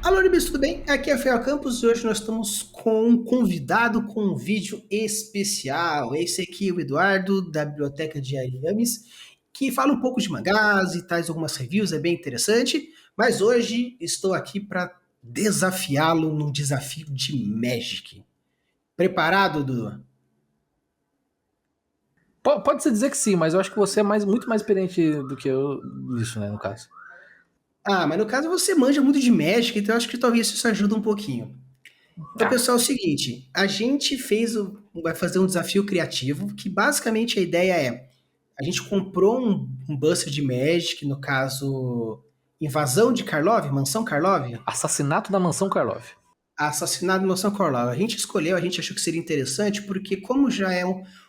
Alô, Libis, tudo bem? Aqui é a Fel Campos e hoje nós estamos com um convidado com um vídeo especial. Esse aqui é o Eduardo, da Biblioteca de Ariames, que fala um pouco de mangás e traz algumas reviews, é bem interessante. Mas hoje estou aqui para desafiá-lo num desafio de Magic. Preparado, Dudu? Pode-se dizer que sim, mas eu acho que você é muito mais experiente do que eu nisso, né, no caso. Ah, mas no caso você manja muito de Magic, então eu acho que talvez isso ajude um pouquinho. Então, Ah, pessoal, é o seguinte, a gente vai fazer um desafio criativo, que basicamente a ideia é, a gente comprou um buster de Magic, no caso, Invasão de Karlov, Mansão Karlov, assassinato da Mansão Karlov. Assassinado em Mansão Karlov. A gente escolheu, a gente achou que seria interessante, porque como já é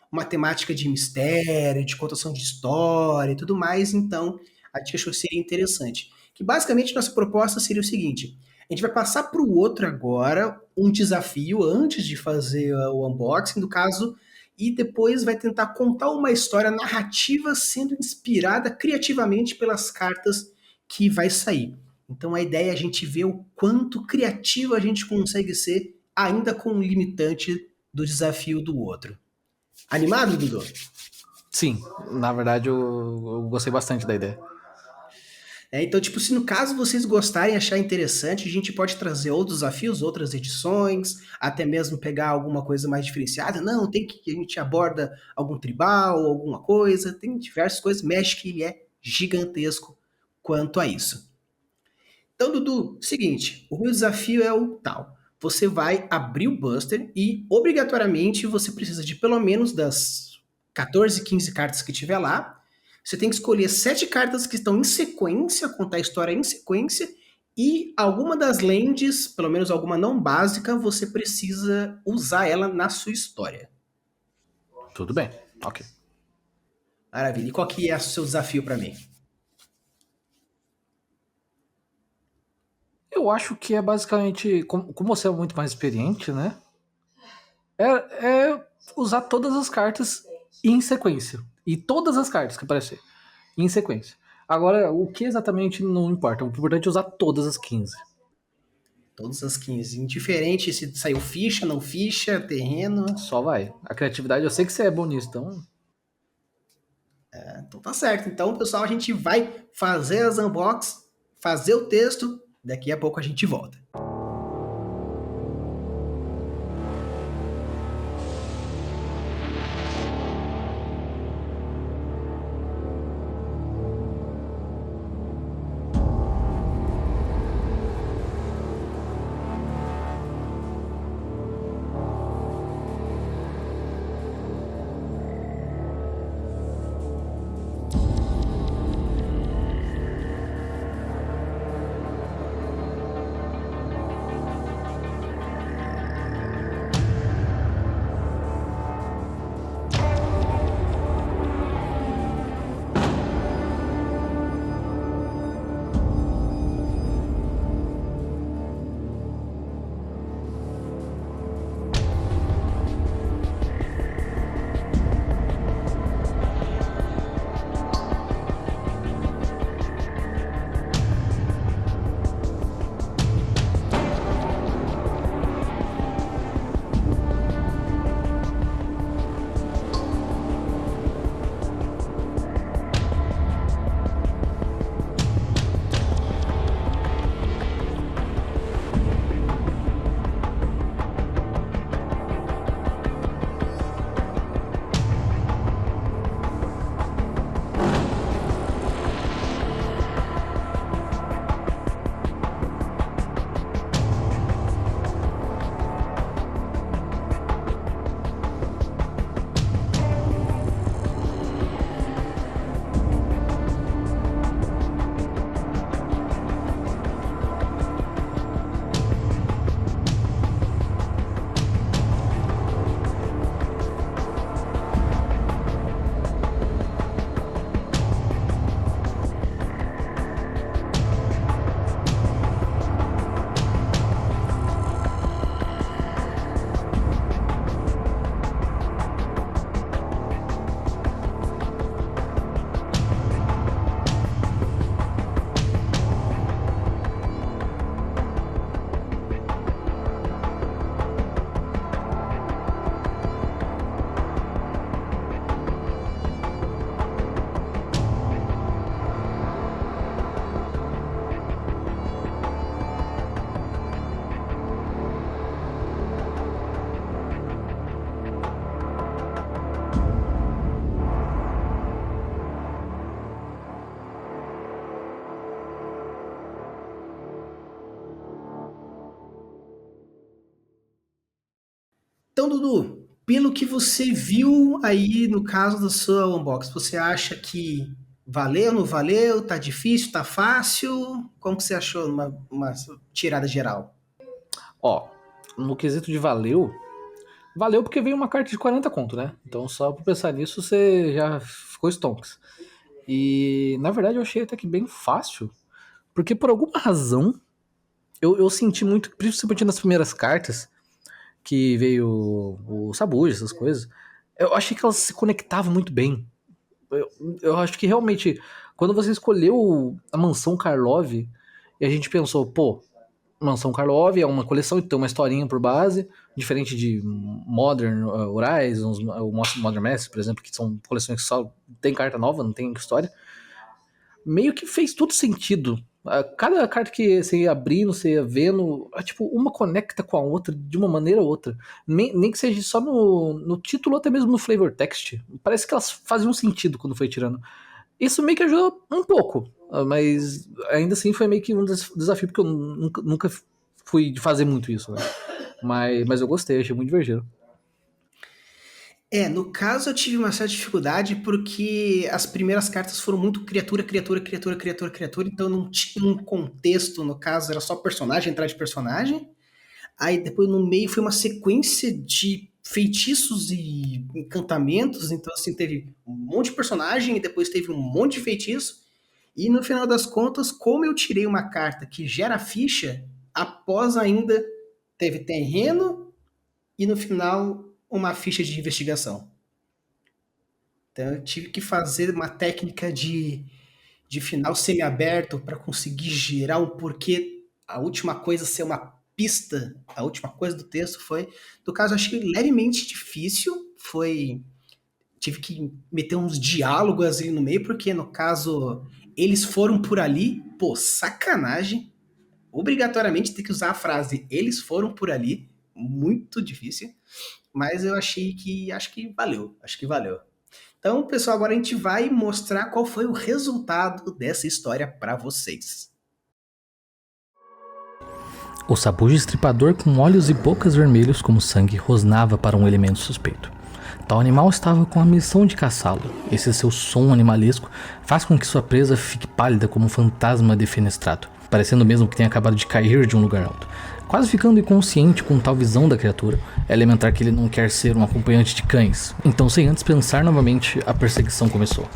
uma temática de mistério, de contação de história e tudo mais, então a gente achou que seria interessante. Que basicamente nossa proposta seria o seguinte: a gente vai passar para o outro agora um desafio antes de fazer o unboxing, do caso, e depois vai tentar contar uma história narrativa sendo inspirada criativamente pelas cartas que vai sair. Então a ideia é a gente ver o quanto criativo a gente consegue ser, ainda com o limitante do desafio do outro. Animado, Dudu? Sim, na verdade eu gostei bastante da ideia. Então, tipo, se no caso vocês gostarem, achar interessante, a gente pode trazer outros desafios, outras edições, até mesmo pegar alguma coisa mais diferenciada. Não, tem que a gente aborda algum tribal, alguma coisa, tem diversas coisas. Magic é gigantesco quanto a isso. Então, Dudu, seguinte, o meu desafio é o tal. Você vai abrir o Buster e, obrigatoriamente, você precisa de pelo menos das 14, 15 cartas que tiver lá. Você tem que escolher 7 cartas que estão em sequência, contar a história em sequência, e alguma das lands, pelo menos alguma não básica, você precisa usar ela na sua história. Tudo bem, ok. Maravilha. E qual que é o seu desafio para mim? Eu acho que é basicamente, como você é muito mais experiente, né? É usar todas as cartas em sequência. E todas as cartas que aparecer em sequência. Agora, o que exatamente não importa. O importante é usar todas as 15. Todas as 15. Indiferente se saiu ficha, não ficha, terreno. Só vai. A criatividade, eu sei que você é bom nisso, então. Então tá certo. Então, pessoal, a gente vai fazer as unbox, fazer o texto. Daqui a pouco a gente volta. Então, Dudu, pelo que você viu aí no caso da sua unbox, você acha que valeu, não valeu? Tá difícil, tá fácil? Como que você achou uma tirada geral? Ó, no quesito de valeu porque veio uma carta de 40 conto, né? Então só por pensar nisso você já ficou stonks. E na verdade eu achei até que bem fácil, porque por alguma razão eu senti muito, principalmente nas primeiras cartas, que veio o Sabuja, essas coisas, eu achei que elas se conectavam muito bem. Eu, eu acho que realmente, quando você escolheu a Mansão Karlov, e a gente pensou, pô, Mansão Karlov é uma coleção que tem uma historinha por base, diferente de Modern Horizons, o Modern Mass, por exemplo, que são coleções que só tem carta nova, não tem história. Meio que fez todo sentido. Cada carta que você ia abrindo, você ia vendo, tipo, uma conecta com a outra de uma maneira ou outra. Nem que seja só no título, ou até mesmo no flavor text. Parece que elas faziam sentido quando foi tirando. Isso meio que ajudou um pouco, mas ainda assim foi meio que um desafio, porque eu nunca fui de fazer muito isso, né? Mas eu gostei, achei muito divertido. No caso eu tive uma certa dificuldade porque as primeiras cartas foram muito criatura, criatura, criatura, criatura, criatura, então não tinha um contexto, no caso era só personagem, entrar de personagem. Aí depois no meio foi uma sequência de feitiços e encantamentos, então assim, teve um monte de personagem e depois teve um monte de feitiço. E no final das contas, como eu tirei uma carta que gera ficha, após ainda teve terreno e no final uma ficha de investigação. Então eu tive que fazer uma técnica de final semi-aberto para conseguir gerar um porquê a última coisa ser uma pista, a última coisa do texto foi, no caso, eu achei levemente difícil, foi, tive que meter uns diálogos ali no meio, porque no caso, eles foram por ali, pô, sacanagem, obrigatoriamente ter que usar a frase, eles foram por ali, muito difícil, mas eu acho que valeu, acho que valeu. Então, pessoal, agora a gente vai mostrar qual foi o resultado dessa história para vocês. O sabujo estripador com olhos e bocas vermelhos como sangue rosnava para um elemento suspeito. Tal animal estava com a missão de caçá-lo. Esse seu som animalesco faz com que sua presa fique pálida como um fantasma defenestrado, parecendo mesmo que tenha acabado de cair de um lugar alto. Quase ficando inconsciente com tal visão da criatura, é elementar que ele não quer ser um acompanhante de cães. Então, sem antes pensar novamente, a perseguição começou.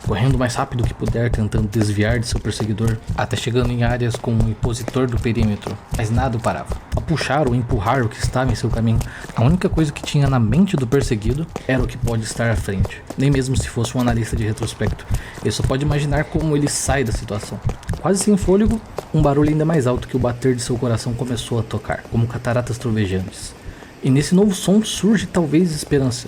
Correndo o mais rápido que puder, tentando desviar de seu perseguidor, até chegando em áreas com o impositor do perímetro, mas nada o parava. Ao puxar ou empurrar o que estava em seu caminho, a única coisa que tinha na mente do perseguido era o que pode estar à frente, nem mesmo se fosse um analista de retrospecto. Ele só pode imaginar como ele sai da situação. Quase sem fôlego, um barulho ainda mais alto que o bater de seu coração começou a tocar, como cataratas trovejantes. E nesse novo som surge talvez esperança.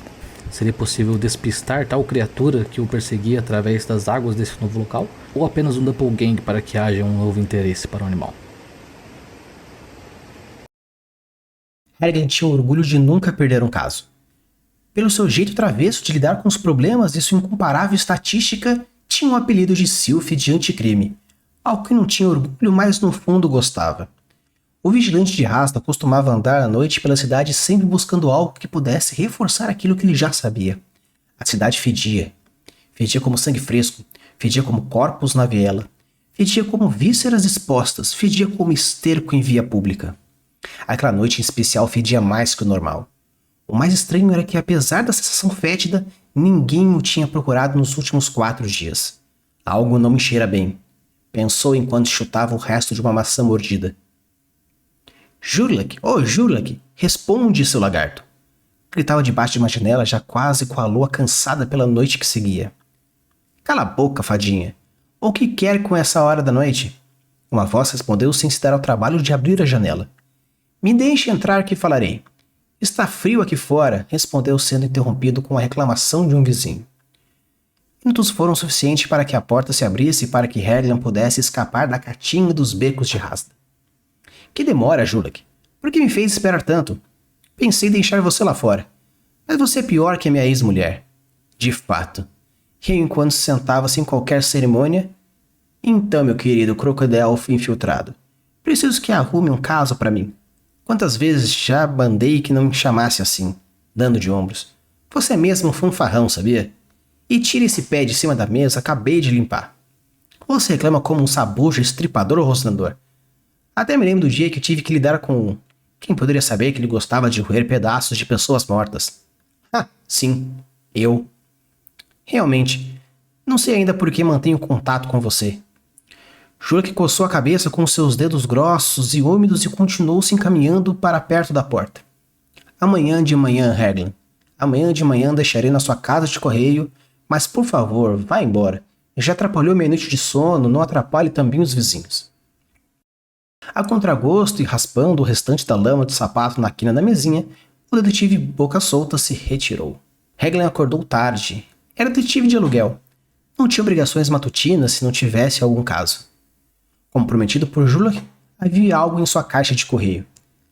Seria possível despistar tal criatura que o perseguia através das águas desse novo local? Ou apenas um doppelgang para que haja um novo interesse para o animal? Harrigan tinha orgulho de nunca perder um caso. Pelo seu jeito travesso de lidar com os problemas e sua incomparável estatística, tinha um apelido de Sylph de anticrime, algo que não tinha orgulho, mas no fundo gostava. O vigilante de rasta costumava andar à noite pela cidade sempre buscando algo que pudesse reforçar aquilo que ele já sabia. A cidade fedia. Fedia como sangue fresco, fedia como corpos na viela, fedia como vísceras expostas, fedia como esterco em via pública. Aquela noite em especial fedia mais que o normal. O mais estranho era que, apesar da sensação fétida, ninguém o tinha procurado nos últimos 4 dias. Algo não me cheira bem, pensou enquanto chutava o resto de uma maçã mordida. Jurlak, oh Jurlak, responde, seu lagarto. Gritava debaixo de uma janela já quase com a lua cansada pela noite que seguia. Cala a boca, fadinha. O que quer com essa hora da noite? Uma voz respondeu sem se dar ao trabalho de abrir a janela. Me deixe entrar que falarei. Está frio aqui fora, respondeu sendo interrompido com a reclamação de um vizinho. Minutos foram suficientes para que a porta se abrisse e para que Herlian pudesse escapar da catinha dos becos de rasta. Que demora, Julek? Por que me fez esperar tanto? Pensei em deixar você lá fora. Mas você é pior que a minha ex-mulher. De fato. Riu enquanto se sentava sem qualquer cerimônia. Então, meu querido crocodilo infiltrado, preciso que arrume um caso para mim. Quantas vezes já mandei que não me chamasse assim? dando de ombros. Você é mesmo um fanfarrão, sabia? E tira esse pé de cima da mesa, acabei de limpar. Você reclama como um sabujo estripador ou rosnador. Até me lembro do dia que tive que lidar com... Quem poderia saber que ele gostava de roer pedaços de pessoas mortas? Ah, sim, eu. Realmente, não sei ainda por que mantenho contato com você. Jura que coçou a cabeça com seus dedos grossos e úmidos e continuou se encaminhando para perto da porta. Amanhã de manhã, Haglen. Amanhã de manhã deixarei na sua casa de correio, mas por favor, vá embora. Já atrapalhou minha noite de sono, não atrapalhe também os vizinhos. A contragosto e raspando o restante da lama do sapato na quina da mesinha, o detetive Boca Solta se retirou. Haglen acordou tarde. Era detetive de aluguel. Não tinha obrigações matutinas se não tivesse algum caso. Comprometido por Julia, havia algo em sua caixa de correio.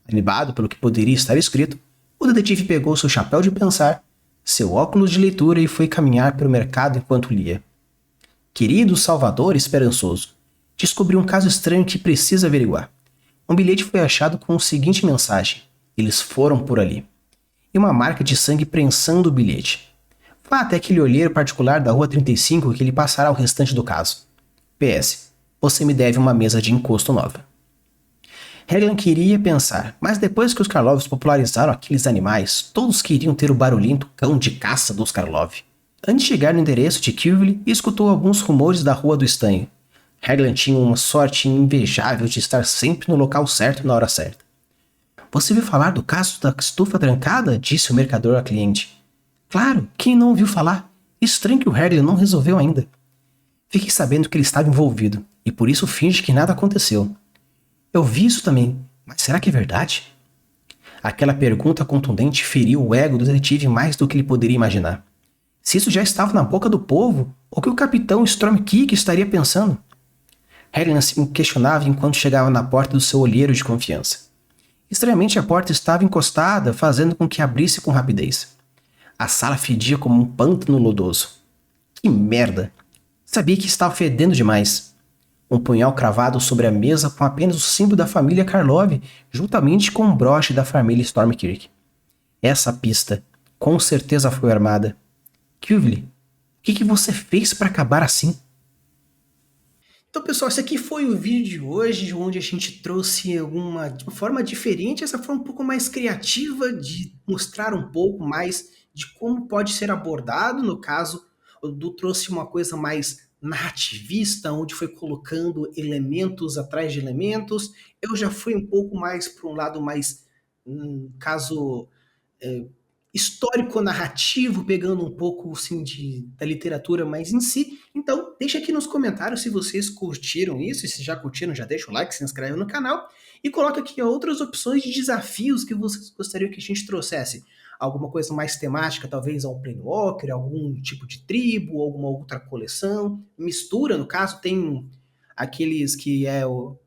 Animado pelo que poderia estar escrito, o detetive pegou seu chapéu de pensar, seu óculos de leitura e foi caminhar pelo mercado enquanto lia. Querido Salvador Esperançoso, descobri um caso estranho que precisa averiguar. Um bilhete foi achado com a seguinte mensagem: eles foram por ali. E uma marca de sangue prensando o bilhete. Vá até aquele olheiro particular da Rua 35 que lhe passará o restante do caso. PS. Você me deve uma mesa de encosto nova. Haglen queria pensar, mas depois que os Karlovs popularizaram aqueles animais, todos queriam ter o barulhento cão de caça dos Karlov. Antes de chegar no endereço de Kivli, escutou alguns rumores da Rua do Estanho. Haglen tinha uma sorte invejável de estar sempre no local certo na hora certa. Você viu falar do caso da estufa trancada? Disse o mercador à cliente. Claro, quem não ouviu falar? Estranho que o Haglen não resolveu ainda. Fiquei sabendo que ele estava envolvido, e por isso finge que nada aconteceu. Eu vi isso também, mas será que é verdade? Aquela pergunta contundente feriu o ego do detetive mais do que ele poderia imaginar. Se isso já estava na boca do povo, o que o capitão Stormkick estaria pensando? Haglen se questionava enquanto chegava na porta do seu olheiro de confiança. Estranhamente a porta estava encostada, fazendo com que abrisse com rapidez. A sala fedia como um pântano lodoso. Que merda! Sabia que estava fedendo demais. Um punhal cravado sobre a mesa com apenas o símbolo da família Karlov, juntamente com um broche da família Stormkirk. Essa pista, com certeza foi armada. Kivli, o que você fez para acabar assim? Então, pessoal, esse aqui foi o vídeo de hoje, onde a gente trouxe de uma forma diferente, essa forma um pouco mais criativa de mostrar um pouco mais de como pode ser abordado. No caso, o Du trouxe uma coisa mais narrativista, onde foi colocando elementos atrás de elementos. Eu já fui um pouco mais para um lado mais, caso, é, histórico-narrativo, pegando um pouco assim, da literatura mais em si. Então, deixa aqui nos comentários se vocês curtiram isso, e se já curtiram, já deixa o like, se inscreve no canal, e coloca aqui outras opções de desafios que vocês gostariam que a gente trouxesse. Alguma coisa mais temática, talvez um Planewalker, algum tipo de tribo, alguma outra coleção. Mistura, no caso, tem aqueles que é o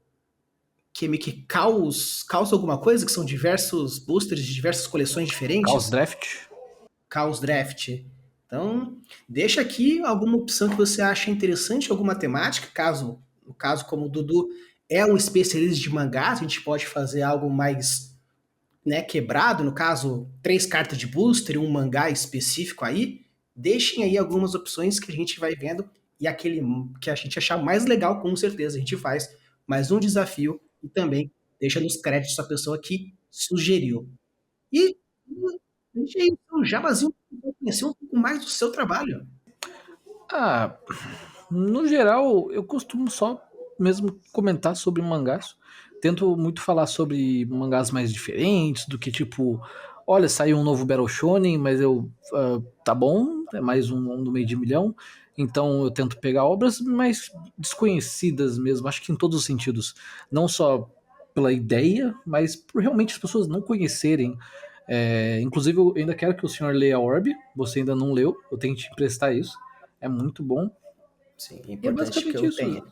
que é meio que caos alguma coisa, que são diversos boosters de diversas coleções Chaos diferentes. Draft. Chaos Draft. Então, deixa aqui alguma opção que você acha interessante, alguma temática, no caso, como o Dudu é um especialista de mangás, a gente pode fazer algo mais, né, quebrado, no caso, 3 cartas de booster e um mangá específico aí. Deixem aí algumas opções que a gente vai vendo e aquele que a gente achar mais legal, com certeza a gente faz mais um desafio e também deixa nos créditos a pessoa que sugeriu. E deixa aí o jabazinho para conhecer um pouco mais do seu trabalho. Ah, no geral, eu costumo só mesmo comentar sobre mangás. Tento muito falar sobre mangás mais diferentes, do que tipo, olha, saiu um novo Battle Shonen, mas tá bom, é mais um do meio de milhão. Então eu tento pegar obras mais desconhecidas mesmo, acho que em todos os sentidos. Não só pela ideia, mas por realmente as pessoas não conhecerem. Inclusive, eu ainda quero que o senhor leia Orb, você ainda não leu, eu tenho que te emprestar isso. É muito bom. Sim, é E é importante que basicamente eu isso. tenha.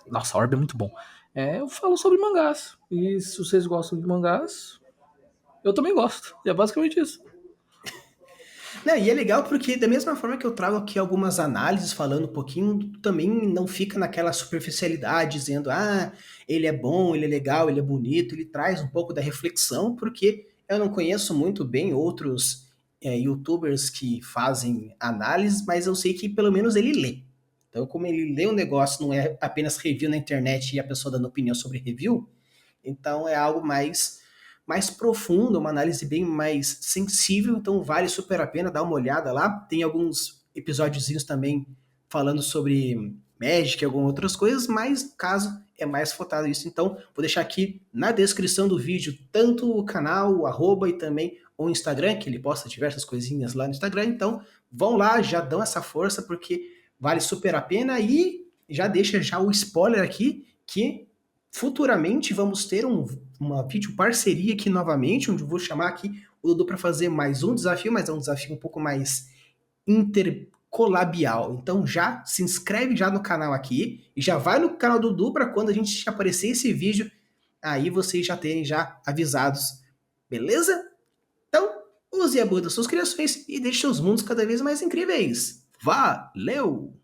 Nossa, Orb é muito bom. Eu falo sobre mangás. E se vocês gostam de mangás, eu também gosto. E é basicamente isso. Não, e é legal porque, da mesma forma que eu trago aqui algumas análises falando um pouquinho, também não fica naquela superficialidade, dizendo, ele é bom, ele é legal, ele é bonito, ele traz um pouco da reflexão, porque eu não conheço muito bem outros youtubers que fazem análises, mas eu sei que pelo menos ele lê. Então, como ele lê o negócio, não é apenas review na internet e a pessoa dando opinião sobre review, então é algo mais profundo, uma análise bem mais sensível, então vale super a pena dar uma olhada lá. Tem alguns episódiozinhos também falando sobre Magic e algumas outras coisas, mas no caso é mais focado nisso. Então, vou deixar aqui na descrição do vídeo tanto o canal, o arroba e também o Instagram, que ele posta diversas coisinhas lá no Instagram. Então, vão lá, já dão essa força, porque vale super a pena. E já deixa já o spoiler aqui, que futuramente vamos ter uma vídeo parceria aqui novamente, onde eu vou chamar aqui o Dudu para fazer mais um desafio, mas é um desafio um pouco mais intercolabial. Então já se inscreve já no canal aqui e já vai no canal do Dudu para quando a gente aparecer esse vídeo, aí vocês já terem já avisados. Beleza? Então, use a boa das suas criações e deixe seus mundos cada vez mais incríveis. Valeu!